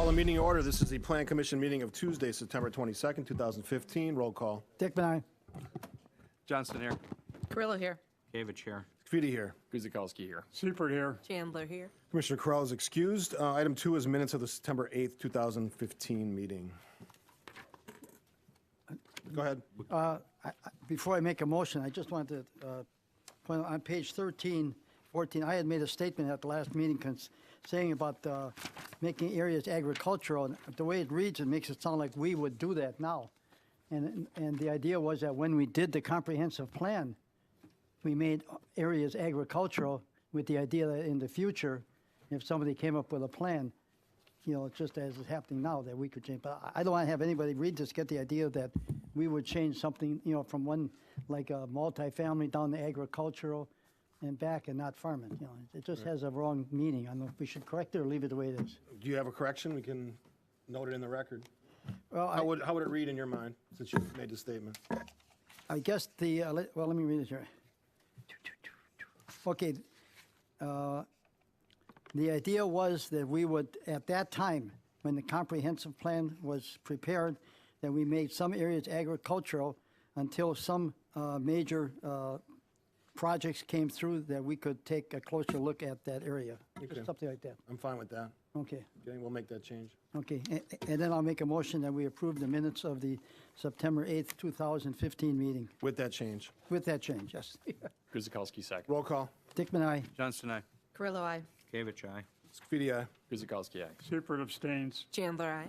Call a meeting order. This is the Plan Commission meeting of Tuesday, September 22nd, 2015. Roll call. Dickman, aye. Johnston here. Carrillo here. Gavich here. Kavita here. Guzikowski here. Seifert here. Chandler here. Commissioner Corral is excused. Item 2 is minutes of the September 8th, 2015 meeting. Go ahead. Before I make a motion, I just wanted to point out on page 13, 14, I had made a statement at the last meeting saying about making areas agricultural. And the way it reads, it makes it sound like we would do that now. And the idea was that when we did the comprehensive plan, we made areas agricultural with the idea that in the future, if somebody came up with a plan, you know, just as is happening now, that we could change. But I don't want to have anybody read this, get the idea that we would change something, you know, from one, like a multifamily down to agricultural and back and not farming. You know, it just has a wrong meaning. I don't know if we should correct it or leave it the way it is. Do you have a correction? We can note it in the record. Well, How would it read in your mind, since you made the statement? I guess the, well, let me read it here. Okay. The idea was that we would, at that time, when the comprehensive plan was prepared, that we made some areas agricultural until some major projects came through that we could take a closer look at that area. Okay. Something like that. I'm fine with that. Okay. Okay, we'll make that change. Okay. And then I'll make a motion that we approve the minutes of the September 8th, 2015 meeting. With that change. With that change, yes. Guzikowski second. Roll call. Dickman, aye. Johnston aye. Carrillo, aye. Gavich aye. Kavita, aye. Guzikowski aye. Seifert abstains. Chandler,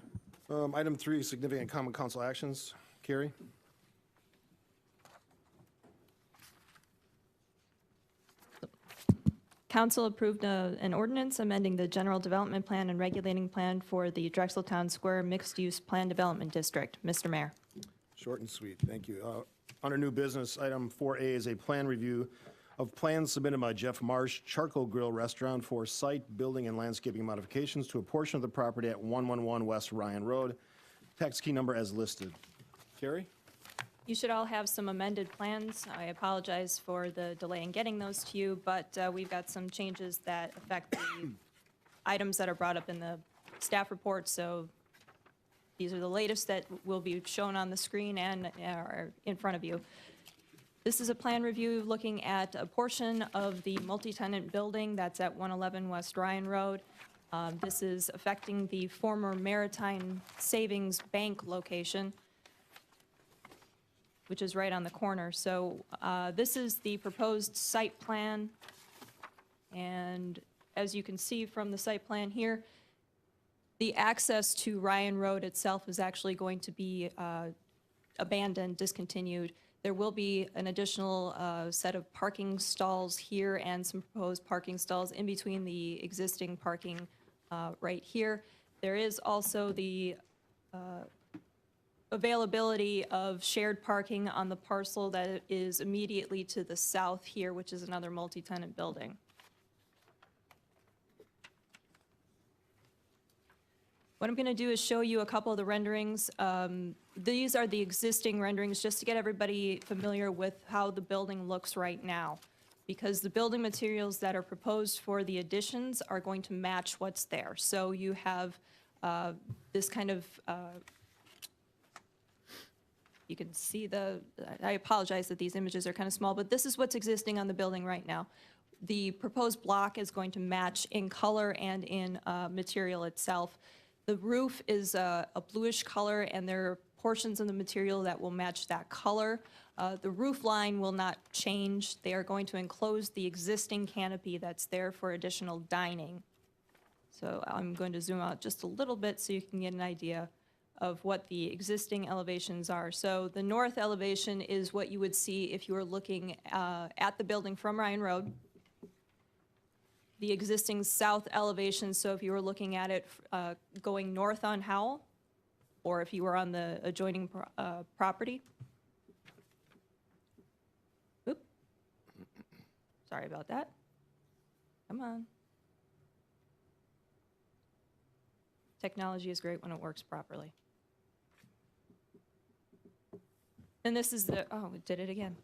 aye. Item 3, significant common council actions. Carrie? Council approved an ordinance amending the general development plan and regulating plan for the Drexeltown Square Mixed-Use Plan Development District. Mr. Mayor. Short and sweet, thank you. Under new business, item 4A is a plan review of plans submitted by Jeff Marsh Charcoal Grill Restaurant for site, building, and landscaping modifications to a portion of the property at 111 West Ryan Road. Tax key number as listed. Carrie? You should all have some amended plans. I apologize for the delay in getting those to you, but we've got some changes that affect the items that are brought up in the staff report. So these are the latest that will be shown on the screen and are in front of you. This is a plan review looking at a portion of the multi-tenant building that's at 111 West Ryan Road. This is affecting the former Maritime Savings Bank location, which is right on the corner. So this is the proposed site plan. And as you can see from the site plan here, the access to Ryan Road itself is actually going to be abandoned, discontinued. There will be an additional set of parking stalls here and some proposed parking stalls in between the existing parking right here. There is also the availability of shared parking on the parcel that is immediately to the south here, which is another multi-tenant building. What I'm going to do is show you a couple of the renderings. These are the existing renderings, just to get everybody familiar with how the building looks right now, because the building materials that are proposed for the additions are going to match what's there. So you have this kind of you can see I apologize that these images are kind of small, but this is what's existing on the building right now. The proposed block is going to match in color and in material itself. The roof is a bluish color, and there are portions of the material that will match that color. The roof line will not change. They are going to enclose the existing canopy that's there for additional dining. So I'm going to zoom out just a little bit so you can get an idea of what the existing elevations are. So the north elevation is what you would see if you were looking at the building from Ryan Road. The existing south elevation, so if you were looking at it going north on Howell, or if you were on the adjoining property. Oop. Sorry about that. Come on. Technology is great when it works properly. And this is the, oh, it did it again.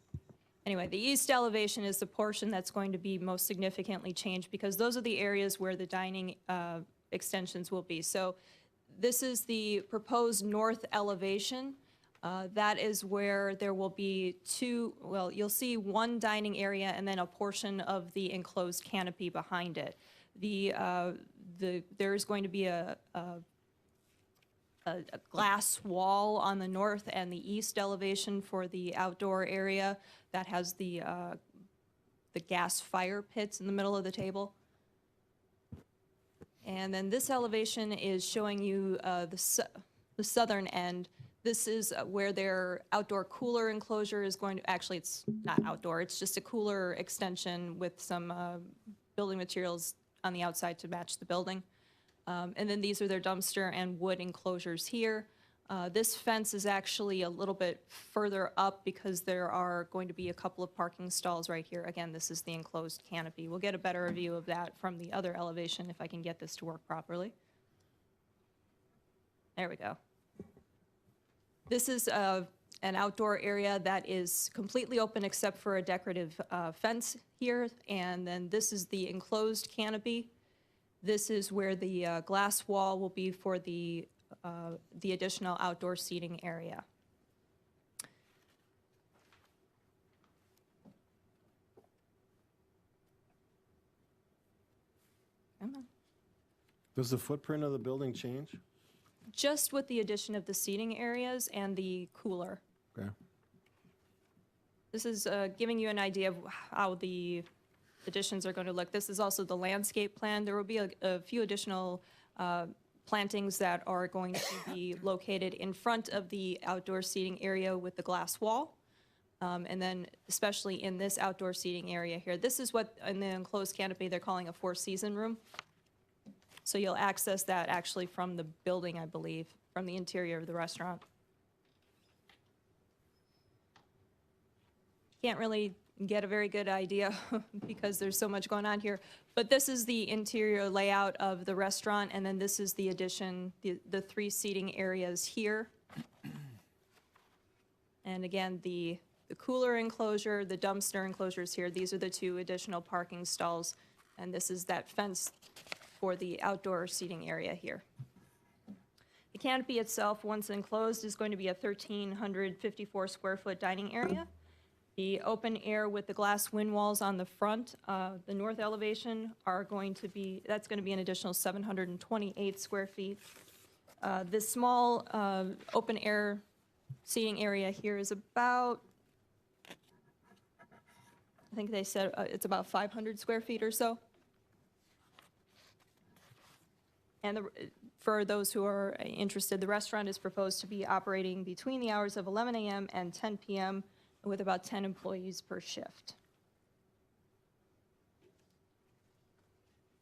Anyway, the east elevation is the portion that's going to be most significantly changed because those are the areas where the dining extensions will be. So This is the proposed north elevation. That is where there will be you'll see one dining area and then a portion of the enclosed canopy behind it. There's going to be a glass wall on the north and the east elevation for the outdoor area that has the gas fire pits in the middle of the table. And then this elevation is showing you the southern end. This is where their outdoor cooler enclosure is going to, actually it's not outdoor, it's just a cooler extension with some building materials on the outside to match the building. And then these are their dumpster and wood enclosures here. This fence is actually a little bit further up because there are going to be a couple of parking stalls right here. Again, this is the enclosed canopy. We'll get a better view of that from the other elevation if I can get this to work properly. There we go. This is an outdoor area that is completely open except for a decorative fence here. And then this is the enclosed canopy. This is where the glass wall will be for the additional outdoor seating area. Come on. Does the footprint of the building change? Just with the addition of the seating areas and the cooler. Okay. This is giving you an idea of how the additions are going to look. This is also the landscape plan. There will be a few additional plantings that are going to be located in front of the outdoor seating area with the glass wall. And then especially in this outdoor seating area here. This is what in the enclosed canopy they're calling a four-season room. So you'll access that actually from the building, I believe, from the interior of the restaurant. Can't really get a very good idea because there's so much going on here. But this is the interior layout of the restaurant, and then this is the addition, the three seating areas here. And again, the cooler enclosure, the dumpster enclosures here, these are the two additional parking stalls, and this is that fence for the outdoor seating area here. The canopy itself, once enclosed, is going to be a 1,354 square foot dining area. The open air with the glass wind walls on the front, the north elevation are going to be, that's going to be an additional 728 square feet. This small open air seating area here is about, I think they said it's about 500 square feet or so. And for those who are interested, the restaurant is proposed to be operating between the hours of 11 a.m. and 10 p.m. with about 10 employees per shift.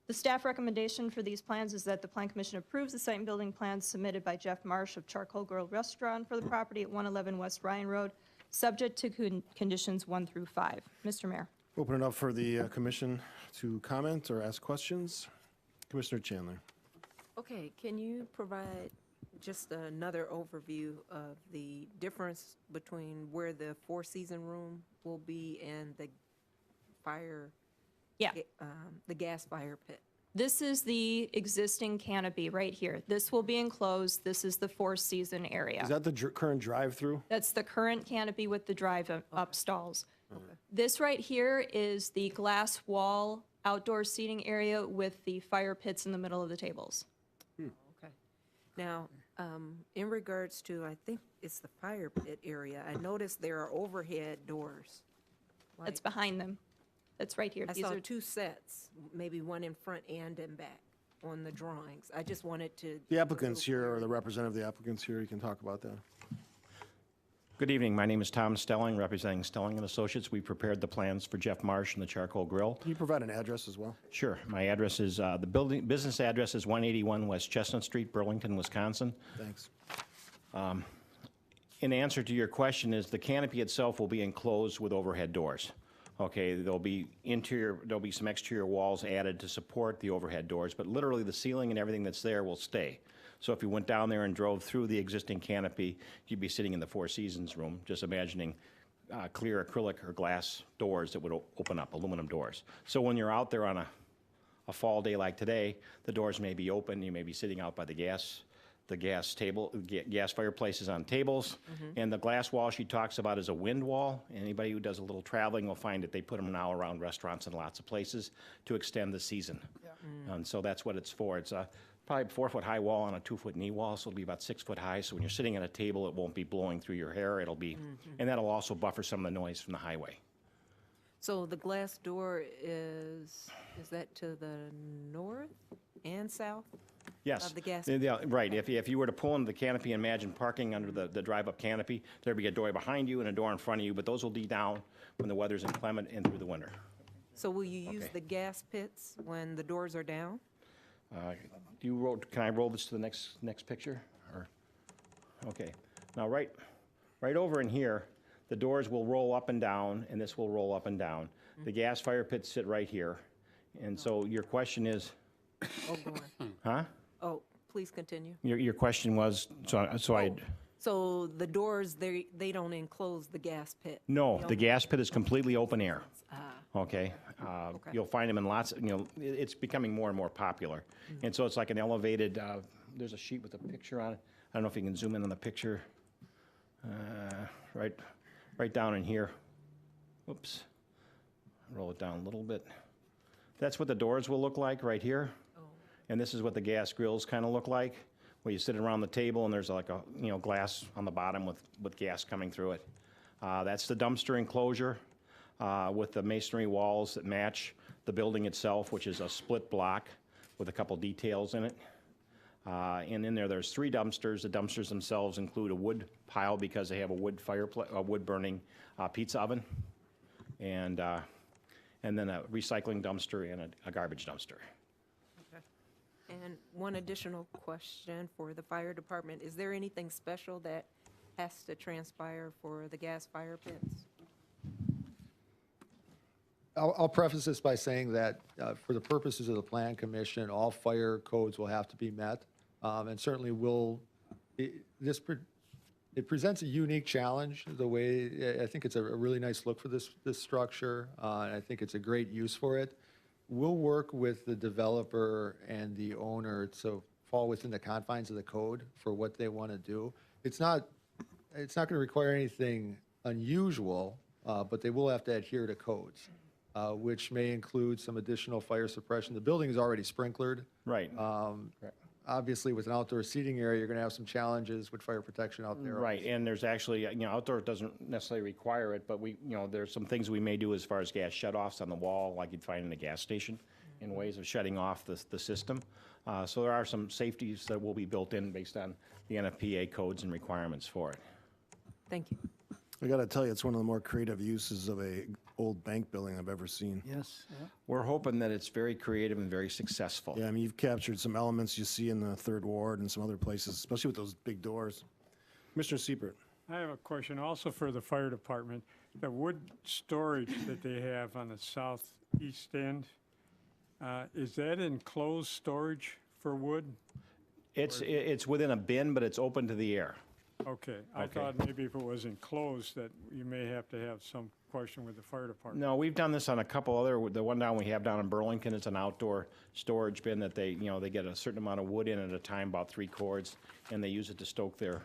The staff recommendation for these plans is that the Plan Commission approves the site and building plans submitted by Jeff Marsh of Charcoal Grill Restaurant for the property at 111 West Ryan Road, subject to conditions 1 through 5. Mr. Mayor. Open it up for the commission to comment or ask questions. Commissioner Chandler. Okay, can you provide just another overview of the difference between where the four-season room will be and the fire, Yeah. the gas fire pit? This is the existing canopy right here. This will be enclosed. This is the four-season area. Is that the current drive-through? That's the current canopy with the drive-up stalls. This right here is the glass wall outdoor seating area with the fire pits in the middle of the tables. Okay. Now, in regards to, I think it's the fire pit area, I noticed there are overhead doors. That's behind them. That's right here. I These saw are two sets, maybe one in front and in back on the drawings. I just wanted to. The applicants here, or the representative of the applicants here, you can talk about that. Good evening. My name is Tom Stelling, representing Stelling and Associates. We prepared the plans for Jeff Marsh and the Charcoal Grill. Can you provide an address as well? Sure. My address is, the business address is 181 West Chestnut Street, Burlington, Wisconsin. Thanks. In answer to your question is the canopy itself will be enclosed with overhead doors. Okay, there'll be some exterior walls added to support the overhead doors, but literally the ceiling and everything that's there will stay. So if you went down there and drove through the existing canopy, you'd be sitting in the Four Seasons room, just imagining clear acrylic or glass doors that would open up, aluminum doors. So when you're out there on a fall day like today, the doors may be open, you may be sitting out by the gas the gas table, gas fireplaces on tables. And the glass wall she talks about is a wind wall. Anybody who does a little traveling will find that they put them now around restaurants and lots of places to extend the season. And so that's what it's for. It's a probably 4-foot-high wall on a 2-foot knee wall, so it'll be about 6 foot high. So when you're sitting at a table, it won't be blowing through your hair. It'll be, and that'll also buffer some of the noise from the highway. So the glass door is that to the north and south? Yes. Of the gas- Yeah, right. If you were to pull into the canopy, imagine parking under the drive-up canopy, there'd be a door behind you and a door in front of you, but those will be down when the weather's inclement and through the winter. So will you use Okay. the gas pits when the doors are down? Can I roll this to the next picture? Or, okay. Now, right over in here, the doors will roll up and down, and this will roll up and down. The gas fire pits sit right here. And so your question is, Oh, go on. huh? Oh, please continue. Your question was, So the doors, they don't enclose the gas pit? No, They the only- gas pit is completely open air. Ah, Okay? Okay. You'll find them in lots, it's becoming more and more popular. And so it's like an elevated, there's a sheet with a picture on it. I don't know if you can zoom in on the picture. Right down in here. Oops. Roll it down a little bit. That's what the doors will look like right here. And this is what the gas grills kind of look like, where you sit around the table and there's like a, glass on the bottom with gas coming through it. That's the dumpster enclosure with the masonry walls that match the building itself, which is a split block with a couple details in it. And in there's 3 dumpsters. The dumpsters themselves include a wood pile because they have a wood burning pizza oven, and then a recycling dumpster and a garbage dumpster. okay. And one additional question for the fire department. Is there anything special that has to transpire for the gas fire pits? I'll preface this by saying that for the purposes of the Plan Commission, all fire codes will have to be met. And certainly it presents a unique challenge, the way, I think it's a really nice look for this structure. And I think it's a great use for it. We'll work with the developer and the owner to fall within the confines of the code for what they want to do. It's not going to require anything unusual, but they will have to adhere to codes, which may include some additional fire suppression. The building is already sprinklered. Right. Obviously, with an outdoor seating area, you're going to have some challenges with fire protection out there. Right, and there's actually, outdoor doesn't necessarily require it, but there's some things we may do as far as gas shutoffs on the wall, like you'd find in a gas station, in ways of shutting off the system. So there are some safeties that will be built in based on the NFPA codes and requirements for it. Thank you. I got to tell you, it's one of the more creative uses of a old bank building I've ever seen. Yes, yeah. We're hoping that it's very creative and very successful. Yeah, I mean, you've captured some elements you see in the Third Ward and some other places, especially with those big doors. Commissioner Siebert. I have a question also for the fire department. The wood storage that they have on the southeast end, is that enclosed storage for wood? It's within a bin, but it's open to the air. Okay, I Okay. thought maybe if it was enclosed that you may have to have some question with the fire department. No, we've done this on a couple other, the one we have down in Burlington, it's an outdoor storage bin that they get a certain amount of wood in at a time, about 3 cords, and they use it to stoke their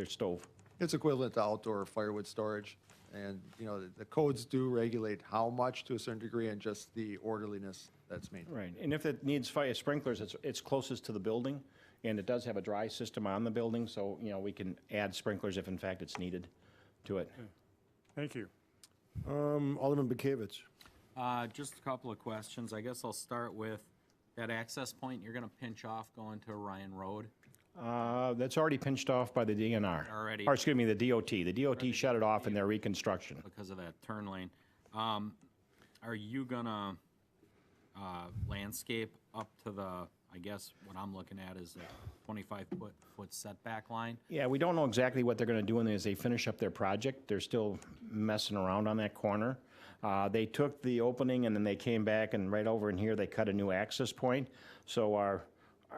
stove. It's equivalent to outdoor firewood storage. And, the codes do regulate how much to a certain degree and just the orderliness that's maintained. Right, and if it needs fire sprinklers, it's closest to the building, and it does have a dry system on the building, so, we can add sprinklers if in fact it's needed to it. Thank you. Alderman Bekavich. Just a couple of questions. I guess I'll start with that access point you're going to pinch off going to Orion Road. That's already pinched off by the DNR. Already. Or, excuse me, the DOT. The DOT shut it off in their reconstruction. Because of that turn lane. Are you gonna landscape up to the, I guess what I'm looking at is a 25-foot setback line? Yeah, we don't know exactly what they're going to do as they finish up their project. They're still messing around on that corner. They took the opening and then they came back, and right over in here they cut a new access point. So our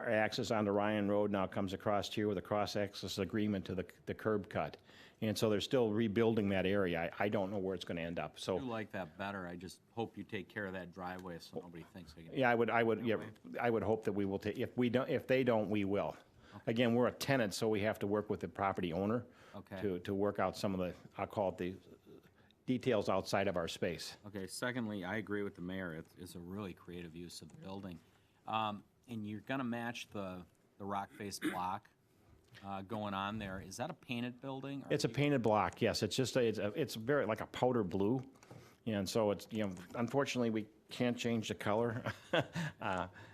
access onto Ryan Road now comes across here with a cross-access agreement to the curb cut. And so they're still rebuilding that area. I don't know where it's going to end up. I So, do like that better. I just hope you take care of that driveway so nobody thinks they can. yeah, I would hope that we will take, if they don't, we will. Again, we're a tenant, so we have to work with the property owner Okay. to work out some of the, I'll call it the details outside of our space. Okay, secondly, I agree with the mayor. It's a really creative use of the building. And you're gonna match the rock face block going on there. Is that a painted building? or It's a do you- painted block, yes. It's just, it's very, like a powder blue. And so it's, unfortunately, we can't change the color.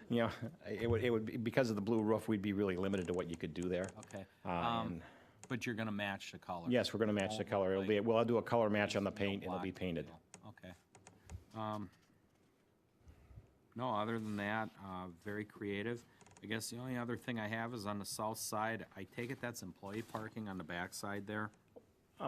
It would be, because of the blue roof, we'd be really limited to what you could do there. Okay. And- But you're gonna match the color? Yes, we're going to match the Won't color. look It'll be, like- we'll do a color match on the no paint, and it'll be block painted. deal. Okay. No, other than that, very creative. I guess the only other thing I have is on the south side. I take it that's employee parking on the back side there?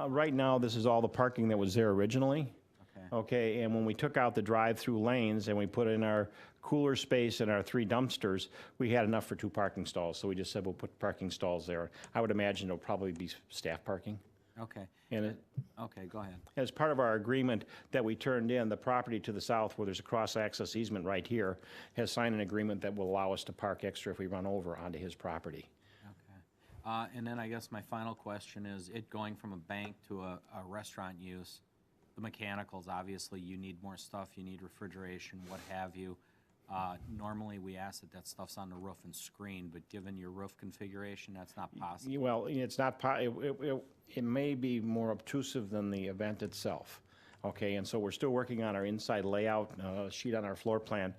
Right now, this is all the parking that was there originally. Okay. Okay, and when we took out the drive-through lanes and we put in our cooler space and our 3 dumpsters, we had enough for 2 parking stalls, so we just said we'll put parking stalls there. I would imagine it'll probably be staff parking. Okay. And Okay, go ahead. as part of our agreement that we turned in, the property to the south, where there's a cross-access easement right here, has signed an agreement that will allow us to park extra if we run over onto his property. Okay. And then I guess my final question is, it going from a bank to a restaurant use, the mechanicals, obviously, you need more stuff, you need refrigeration, what have you. Normally, we ask that stuff's on the roof and screened, but given your roof configuration, that's not possible. Well, it's not, it may be more obtrusive than the event itself, okay? And so we're still working on our inside layout sheet on our floor plan.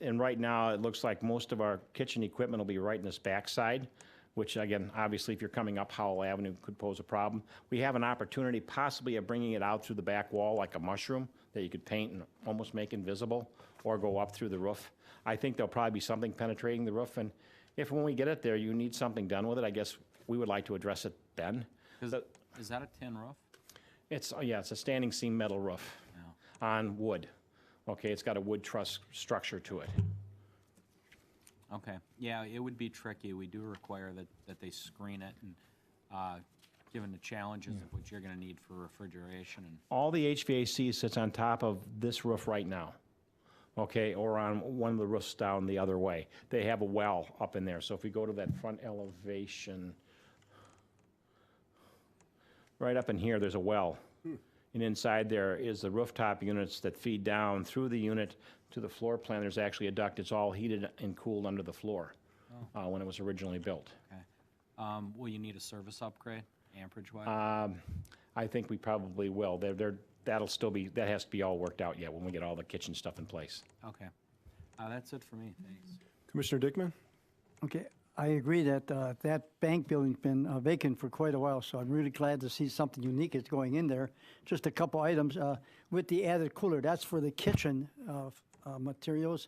And right now, it looks like most of our kitchen equipment will be right in this backside, which again, obviously, if you're coming up Howell Avenue, could pose a problem. We have an opportunity possibly of bringing it out through the back wall like a mushroom that you could paint and almost make invisible, or go up through the roof. I think there'll probably be something penetrating the roof, and if when we get it there, you need something done with it, I guess we would like to address it then. Is that a tin roof? It's, yeah, it's a standing seam metal roof on wood. Okay, it's got a wood truss structure to it. Okay, yeah, it would be tricky. We do require that they screen it, and given the challenges of what you're gonna need for refrigeration and, All the HVAC sits on top of this roof right now, okay, or on one of the roofs down the other way. They have a well up in there, so if we go to that front elevation, right up in here, there's a well. And inside there is the rooftop units that feed down through the unit to the floor plan. There's actually a duct. It's all heated and cooled under the floor when it was originally built. okay. Will you need a service upgrade, amperage-wise? I think we probably will. That'll still be, that has to be all worked out yet when we get all the kitchen stuff in place. Okay. That's it for me, thanks. Commissioner Dickman? Okay, I agree that that bank building's been vacant for quite a while, so I'm really glad to see something unique is going in there. Just a couple items. With the added cooler, that's for the kitchen materials.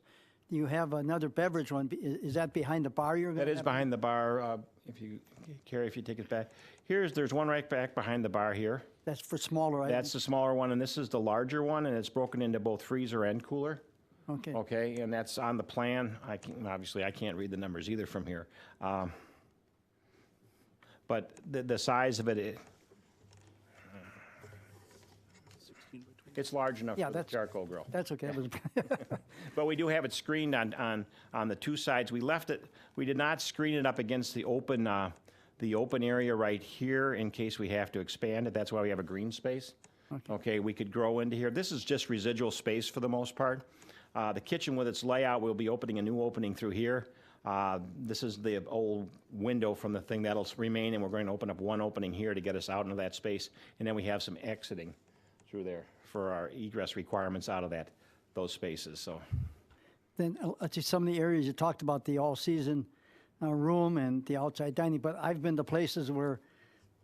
You have another beverage one. Is that behind the bar you're going to That is behind the bar, Carrie, if you take it back. There's one right back behind the bar here. That's for smaller items? That's the smaller one, and this is the larger one, and it's broken into both freezer and cooler. Okay. Okay, and that's on the plan. Obviously, I can't read the numbers either from here. But the size of it, it's large enough Yeah, for the that's- charcoal grill. That's okay. It was- But we do have it screened on the 2 sides. We did not screen it up against the open area right here in case we have to expand it. That's why we have a green space. Okay, we could grow into here. This is just residual space for the most part. The kitchen with its layout, we'll be opening a new opening through here. This is the old window from the thing that'll remain, and we're going to open up one opening here to get us out into that space. And then we have some exiting through there for our egress requirements out of those spaces, so. Then, let's see, some of the areas you talked about, the all-season room and the outside dining, but I've been to places where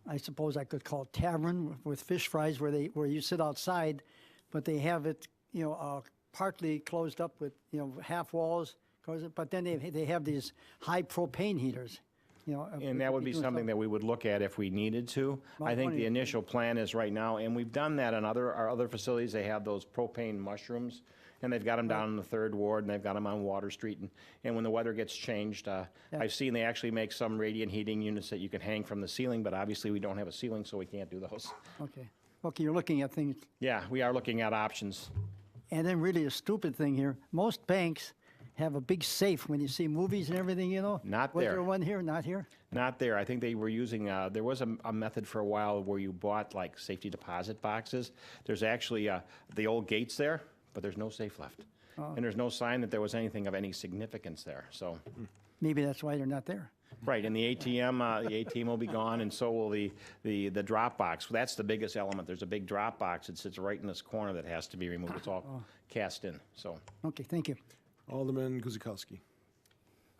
I suppose I could call it tavern with fish fries where you sit outside, but they have it, partly closed up with, half walls, but then they have these high propane heaters. you know. if And we that could would be doing something that we would look at if we needed to. I Mount think Money the is- initial plan is right now, and we've done that on our other facilities, they have those propane mushrooms, and they've got them down in the Third Ward, and they've got them on Water Street, and when the weather gets changed, I've seen they actually make some radiant heating units that you can hang from the ceiling, but obviously we don't have a ceiling, so we can't do those. Okay. Okay, you're looking at things. Yeah, we are looking at options. And then really a stupid thing here, most banks have a big safe when you see movies and everything, you know? Not Was there. there one here? Not here? Not there. I think they were using, there was a method for a while where you bought like safety deposit boxes. There's actually the old gates there, but there's no safe left. And there's no sign that there was anything of any significance there, so. Maybe that's why they're not there. Right, and the ATM will be gone, and so will the drop box. That's the biggest element. There's a big drop box that sits right in this corner that has to be removed. It's all cast in, so. Okay, thank you. Alderman Guzekowski.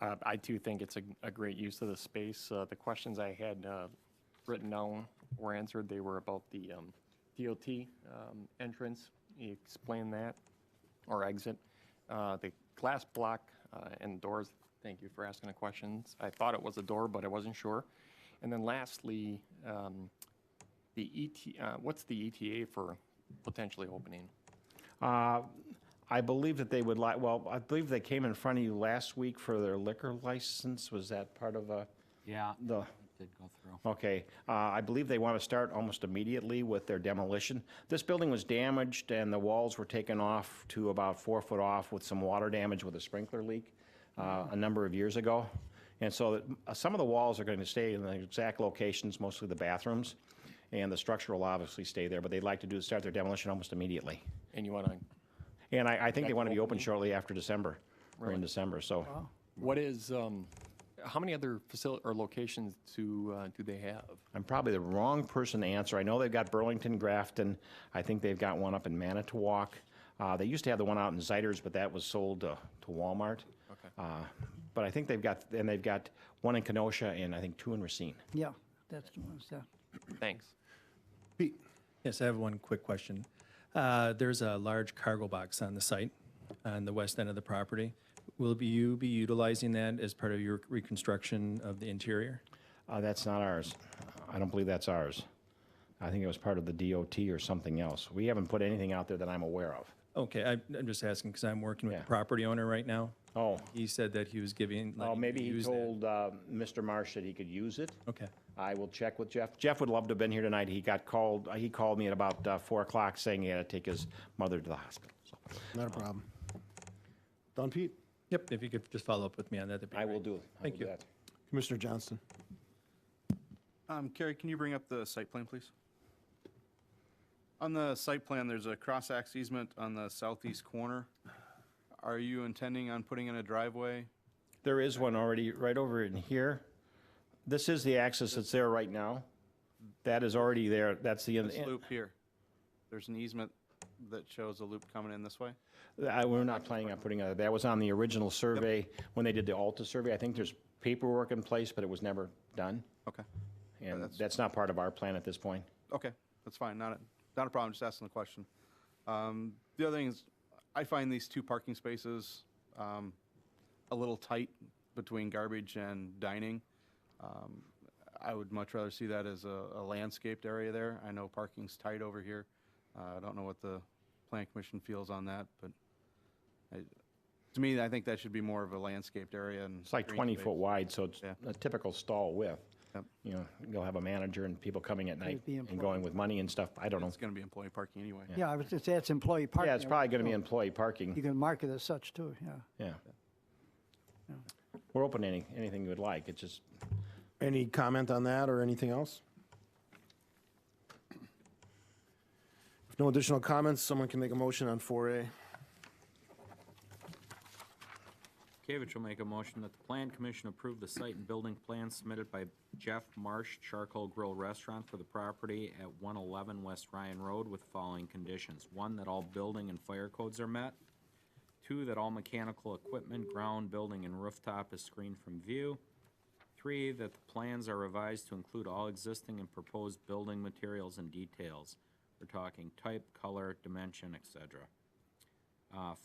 I too think it's a great use of the space. The questions I had written down were answered. They were about the DOT entrance. You explained that, or exit. The glass block and doors, thank you for asking the questions. I thought it was a door, but I wasn't sure. And then lastly, what's the ETA for potentially opening? I believe that they would like, well, I believe they came in front of you last week for their liquor license. Was that part of Yeah, the? it did go through. Okay, I believe they want to start almost immediately with their demolition. This building was damaged and the walls were taken off to about 4 foot off with some water damage with a sprinkler leak a number of years ago. And so some of the walls are going to stay in the exact locations, mostly the bathrooms, and the structure will obviously stay there, but they'd like to start their demolition almost immediately. And you want to, And I think they want to be open opening? shortly after December, or in December, so. what is, how many other facility or locations do they have? I'm probably the wrong person to answer. I know they've got Burlington, Grafton. I think they've got one up in Manitowoc. They used to have the one out in Zeiders, but that was sold to Walmart. Okay. But I think they've got one in Kenosha and I think 2 in Racine. Yeah, that's the ones, yeah. Thanks. Pete. Yes, I have one quick question. There's a large cargo box on the site on the west end of the property. Will you be utilizing that as part of your reconstruction of the interior? That's not ours. I don't believe that's ours. I think it was part of the DOT or something else. We haven't put anything out there that I'm aware of. Okay, I'm just asking because I'm working with Yeah. the property owner right now. Oh, He said that he was giving. oh, letting maybe me he use that. told Mr. Marsh that he could use it. Okay. I will check with Jeff. Jeff would love to have been here tonight. He called me at about 4 o'clock saying he had to take his mother to the hospital. So Not a problem. Don Pete. Yep, if you could just follow up with me on that, that'd be I great. will do. I Thank will do you. that. Commissioner Johnston. Carrie, can you bring up the site plan, please? On the site plan, there's a cross-access easement on the southeast corner. Are you intending on putting in a driveway? There is one already right over in here. This is the access that's there right now. That is already there. That's the This loop here. There's an easement that shows a loop coming in this way? We're not planning on putting that was on the original survey when they did the Alta survey. I think there's paperwork in place, but it was never done. Okay, And that's- that's not part of our plan at this point. okay, that's fine, not a problem, just asking the question. The other thing is, I find these 2 parking spaces a little tight between garbage and dining. I would much rather see that as a landscaped area there. I know parking's tight over here. I don't know what the plan commission feels on that, but to me, I think that should be more of a landscaped area and. It's like green 20 space. foot wide, so it's Yeah. a typical stall width. Yep. You know, you'll have a manager and people coming at night be and employed. going with money and stuff. I don't know. It's going to be employee parking anyway. Yeah, I was just, that's employee parking. Yeah, it's probably going to be so employee parking. You can mark it as such too, yeah. Yeah. We're open to anything you would like. It's just, Any comment on that or anything else? If no additional comments, someone can make a motion on 4A. Kavich will make a motion that the Plan Commission approve the site and building plan submitted by Jeff Marsh Charcoal Grill Restaurant for the property at 111 West Ryan Road with following conditions. 1, that all building and fire codes are met. 2, that all mechanical equipment, ground, building, and rooftop is screened from view. 3, that the plans are revised to include all existing and proposed building materials and details. We're talking type, color, dimension, etc.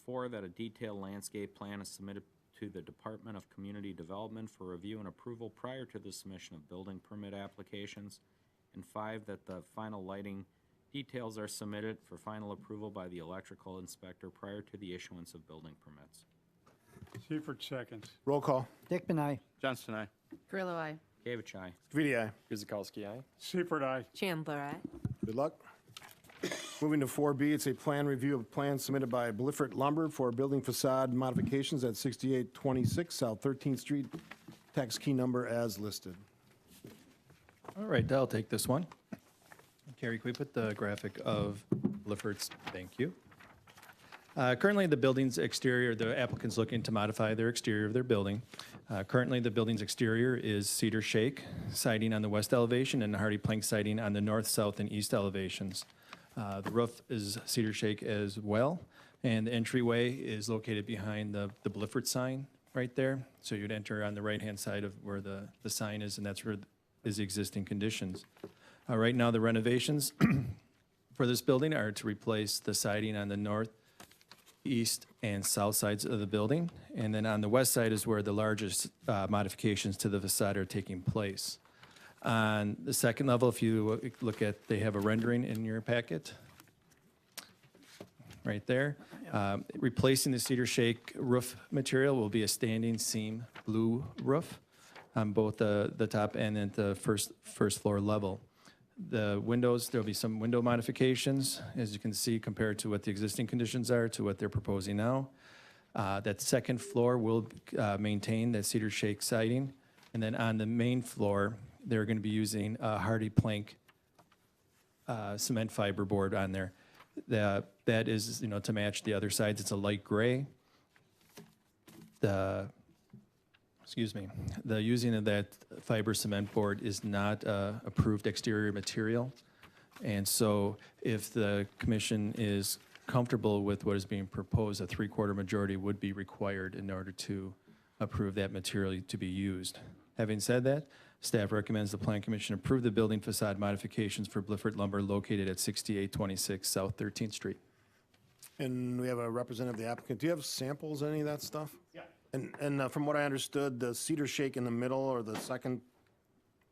4, that a detailed landscape plan is submitted to the Department of Community Development for review and approval prior to the submission of building permit applications. And 5, that the final lighting details are submitted for final approval by the electrical inspector prior to the issuance of building permits. Seifert seconds. Roll call. Dickman, aye. Johnston, aye. Grillo, aye. Gavich, aye. Graffiti, aye. Guzekowski, aye. Seifert, aye. Chandler, aye. Good luck. Moving to 4B, it's a plan review of plans submitted by Bliffert Lumber for building facade modifications at 6826 South 13th Street. Tax key number as listed. All right, I'll take this one. Carrie, can we put the graphic of Liffert's? Thank you. Currently, the building's exterior, the applicant's looking to modify their exterior of their building. Currently, the building's exterior is cedar shake siding on the west elevation and hardy plank siding on the north, south, and east elevations. The roof is cedar shake as well, and the entryway is located behind the Bliffert sign right there. So you'd enter on the right-hand side of where the sign is, and that's where is the existing conditions. Right now, the renovations for this building are to replace the siding on the north, east, and south sides of the building. And then on the west side is where the largest modifications to the facade are taking place. On the second level, if you look at, they have a rendering in your packet, right there. Replacing the cedar shake roof material will be a standing seam blue roof on both the top and at the first floor level. The windows, there'll be some window modifications, as you can see, compared to what the existing conditions are to what they're proposing now. That second floor will maintain that cedar shake siding. And then on the main floor, they're going to be using a hardy plank cement fiber board on there. That is, to match the other sides. It's a light gray. The using of that fiber cement board is not approved exterior material. And so if the commission is comfortable with what is being proposed, a 3/4 majority would be required in order to approve that material to be used. Having said that, staff recommends the Plan Commission approve the building facade modifications for Bliffert Lumber located at 6826 South 13th Street. And we have a representative of the applicant. Do you have samples, any of that stuff? Yeah. And from what I understood, the cedar shake in the middle or the second,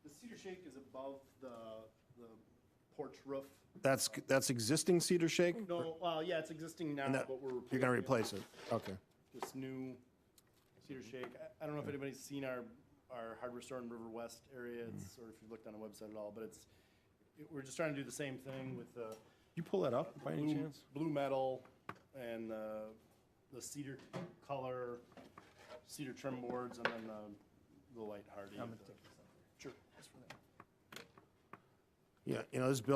The cedar shake is above the porch roof. that's existing cedar shake? No, yeah, it's existing now, And that- but we're replacing You're going to it. replace it? Okay. This new cedar shake. I don't know if anybody's seen our hardware store in River West area, it's, or if you looked on the website at all, but we're just trying to do the same thing with the You pull that up by any chance? blue metal and the cedar color, cedar trim boards, and then the light hardy. Sure. That's for that. Yeah,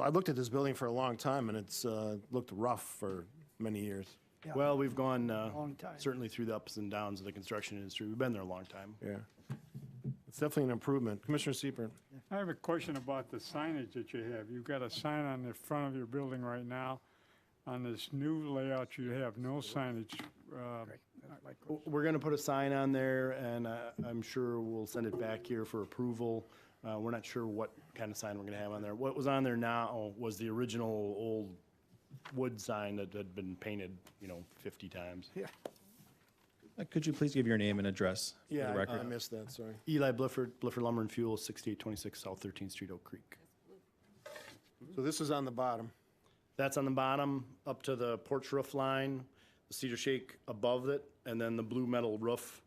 I looked at this building for a long time, and it's looked rough for many years. Yeah. Well, we've gone Long time. certainly through the ups and downs of the construction industry. We've been there a long time. Yeah. It's definitely an improvement. Commissioner Seifert? I have a question about the signage that you have. You've got a sign on the front of your building right now. On this new layout, you have no signage. We're going to put a sign on there, and I'm sure we'll send it back here for approval. We're not sure what kind of sign we're going to have on there. What was on there now was the original old wood sign that had been painted, 50 times. Yeah. Could you please give your name and address for the I record? missed that, sorry. Eli Bliffert, Bliffert Lumber and Fuel, 6826 South 13th Street, Oak Creek. So this is on the bottom. That's on the bottom, up to the porch roof line, the cedar shake above it, and then the blue metal roof,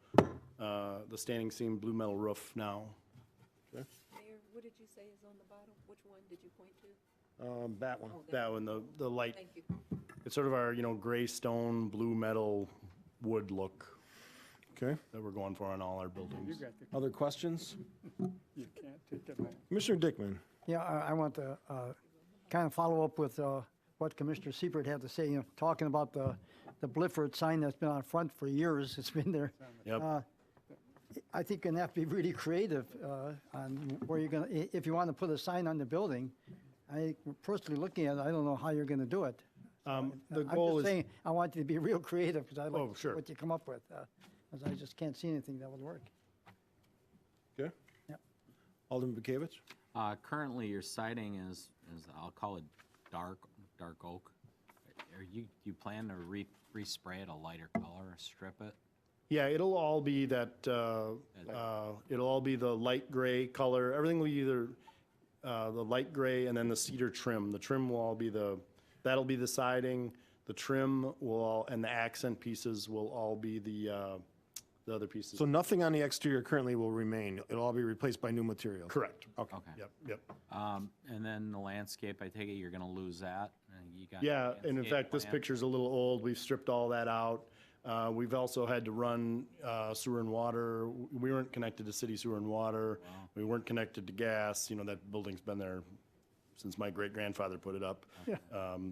the standing seam blue metal roof now. Mayor, what did you say is on the bottom? Which one did you point to? That one. That one, the light, Thank you. it's sort of our, gray stone, blue metal wood look Okay. that we're going for on all our You buildings. got the, Other questions? you can't take it back. Commissioner Dickman? Yeah, I want to kind of follow up with what Commissioner Seifert had to say, talking about the Bliffert sign that's been on front for years. It's been there. Yep. I think you're going to have to be really creative on where you're going to, if you want to put a sign on the building. I personally looking at it, I don't know how you're going to do it. The goal I'm is. just saying, I want you to be real creative because I like Oh, sure. what you come up with. 'Cause I just can't see anything that would work. Okay. Yep. Alderman Bekavich? Currently, your siding is I'll call it dark oak. Do you plan to respray it a lighter color, strip it? Yeah, it'll all be that, it'll all be the light gray color. Everything will be either the light gray and then the cedar trim. The trim will all be that'll be the siding. The trim will all, and the accent pieces will all be the other pieces. So nothing on the exterior currently will remain. It'll all be replaced by new materials? Correct. Okay. Yep, yep. And then the landscape, I take it you're gonna lose that? You got Yeah, and in landscape fact, this plan? picture's a little old. We've stripped all that out. We've also had to run sewer and water. We weren't connected to city sewer and water. We weren't connected to gas. You know, that building's been there since my great-grandfather put it up.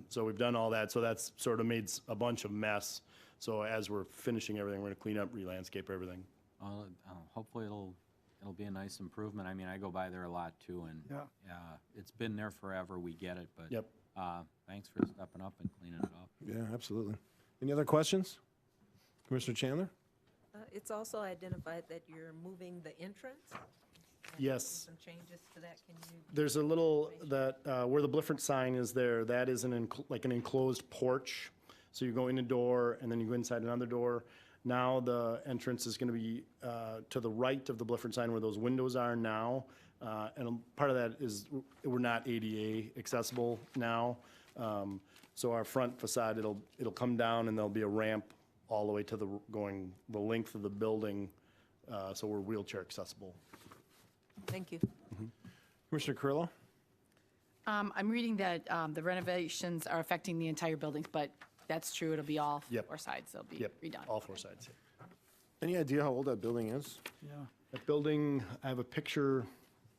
So we've done all that. So that's sort of made a bunch of mess. So as we're finishing everything, we're gonna clean up, re-landscape everything. Well, hopefully it'll be a nice improvement. I mean, I go by there a lot too, and Yeah. it's been there forever, we get it, but Yep. thanks for stepping up and cleaning it up. Yeah, absolutely. Any other questions? Commissioner Chandler? It's also identified that you're moving the entrance. and Yes. Some changes to that, can you? There's a little, where the Blifford sign is there, that is like an enclosed porch. So you go in a door, and then you go inside another door. Now the entrance is gonna be to the right of the Blifford sign where those windows are now. And part of that is, we're not ADA accessible now. So our front facade, it'll come down, and there'll be a ramp all the way to the length of the building, so we're wheelchair accessible. Thank you. Commissioner Carrillo? I'm reading that the renovations are affecting the entire building, but that's true, it'll be all Yep. 4 sides, they'll be Yep, redone. all 4 sides. Any idea how old that building is? Yeah. That building, I have a picture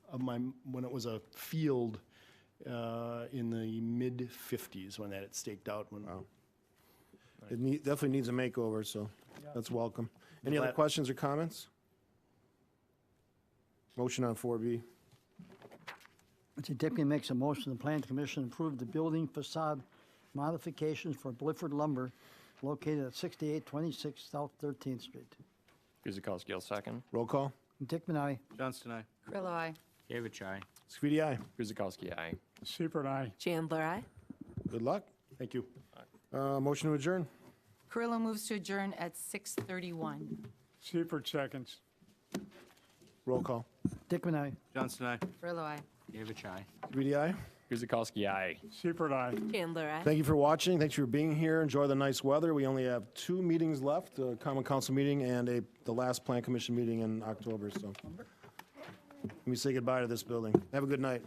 of when it was a field in the mid-50s, when that had staked out. It definitely needs a makeover, so that's welcome. Any other Glad- questions or comments? Motion on 4B. The deputy makes a motion, the Plan Commission approve the building facade modifications for Blifford Lumber located at 6826 South 13th Street. Guzekowski, will second. Roll call. Dickman, aye. Johnston, aye. Grillo, aye. Gavich, aye. Speedy, aye. Guzekowski, aye. Seifert, aye. Chandler, aye. Good luck. Thank you. Motion to adjourn. Carrillo moves to adjourn at 6:31. Seifert seconds. Roll call. Dickman, aye. Johnston, aye. Grillo, aye. Gavich, aye. Speedy, aye. Guzekowski, aye. Seifert, aye. Chandler, aye. Thank you for watching. Thanks for being here. Enjoy the nice weather. We only have 2 meetings left, a common council meeting and the last plan commission meeting in October, so. Let me say goodbye to this building. Have a good night.